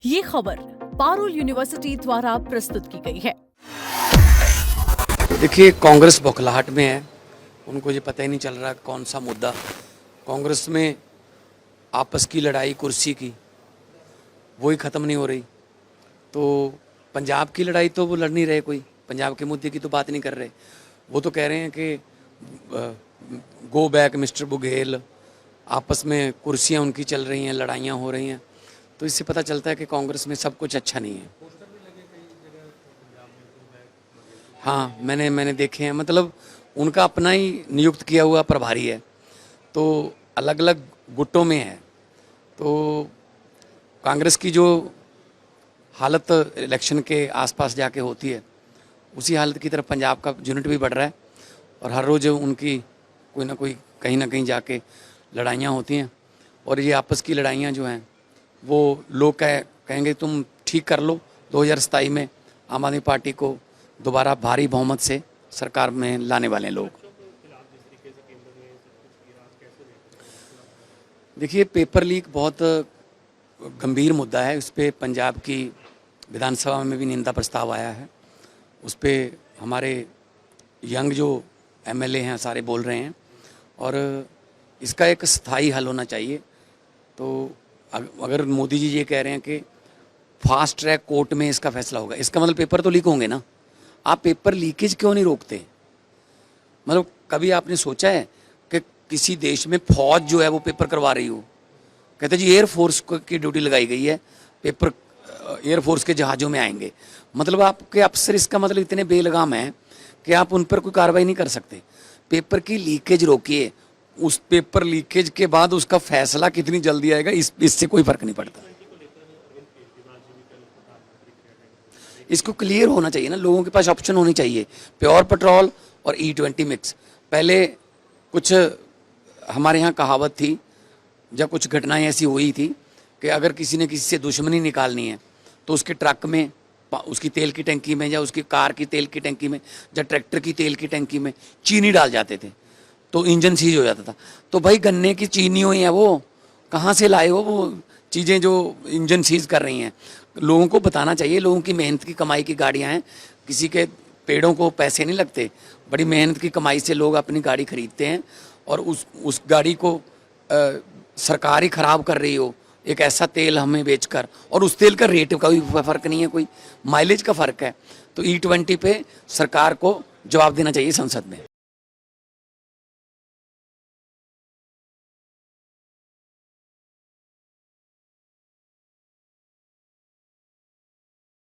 ये खबर पारुल यूनिवर्सिटी द्वारा प्रस्तुत की गई है। देखिए, कांग्रेस बौखलाहट में है। उनको ये पता ही नहीं चल रहा कौन सा मुद्दा। कांग्रेस में आपस की लड़ाई कुर्सी की वही ख़त्म नहीं हो रही। तो पंजाब की लड़ाई तो वो लड़ नहीं रहे, कोई पंजाब के मुद्दे की तो बात नहीं कर रहे। वो तो कह रहे हैं कि गो बैक मिस्टर बुघेल, आपस में कुर्सियां उनकी चल रही हैं, लड़ाइयाँ हो रही हैं। तो इससे पता चलता है कि कांग्रेस में सब कुछ अच्छा नहीं है। हाँ, मैंने देखे हैं। मतलब उनका अपना ही नियुक्त किया हुआ प्रभारी है, तो अलग अलग गुटों में है। तो कांग्रेस की जो हालत इलेक्शन के आसपास जाके होती है, उसी हालत की तरफ पंजाब का यूनिट भी बढ़ रहा है। और हर रोज़ उनकी कोई ना कोई कहीं ना कहीं जाके लड़ाइयाँ होती हैं। और ये आपस की लड़ाइयाँ जो हैं वो लोग कहेंगे तुम ठीक कर लो। 2027 में आम आदमी पार्टी को दोबारा भारी बहुमत से सरकार में लाने वाले लोग। देखिए, पेपर लीक बहुत गंभीर मुद्दा है। उस पर पंजाब की विधानसभा में भी निंदा प्रस्ताव आया है। उस पर हमारे यंग जो एमएलए हैं सारे बोल रहे हैं, और इसका एक स्थायी हल होना चाहिए। तो अगर मोदी जी ये कह रहे हैं कि फास्ट ट्रैक कोर्ट में इसका फैसला होगा, इसका मतलब पेपर तो लीक होंगे ना। आप पेपर लीकेज क्यों नहीं रोकते? मतलब कभी आपने सोचा है कि किसी देश में फौज जो है वो पेपर करवा रही हो? कहते जी एयरफोर्स की ड्यूटी लगाई गई है, पेपर एयरफोर्स के जहाज़ों में आएंगे। मतलब आपके अफसर इसका मतलब इतने बेलगाम हैं कि आप उन पर कोई कार्रवाई नहीं कर सकते। पेपर की लीकेज रोकिए। उस पेपर लीकेज के बाद उसका फैसला कितनी जल्दी आएगा इससे कोई फर्क नहीं पड़ता। इसको क्लियर होना चाहिए ना, लोगों के पास ऑप्शन होनी चाहिए। प्योर पेट्रोल और E20 मिक्स। पहले कुछ हमारे यहाँ कहावत थी, जब कुछ घटनाएं ऐसी हुई थी कि अगर किसी ने किसी से दुश्मनी निकालनी है तो उसके ट्रक में, उसकी तेल की टंकी में, या उसकी कार की तेल की टंकी में, या ट्रैक्टर की तेल की टंकी में चीनी डाल जाते थे तो इंजन सीज हो जाता था। तो भाई गन्ने की चीनी हुई है, वो कहाँ से लाए हो वो चीज़ें जो इंजन सीज कर रही हैं? लोगों को बताना चाहिए। लोगों की मेहनत की कमाई की गाड़ियाँ हैं, किसी के पेड़ों को पैसे नहीं लगते। बड़ी मेहनत की कमाई से लोग अपनी गाड़ी खरीदते हैं, और उस गाड़ी को सरकार ही ख़राब कर रही हो एक ऐसा तेल हमें बेचकर। और उस तेल का रेट का भी फ़र्क नहीं है, कोई माइलेज का फ़र्क है। तो E20 पे सरकार को जवाब देना चाहिए संसद में।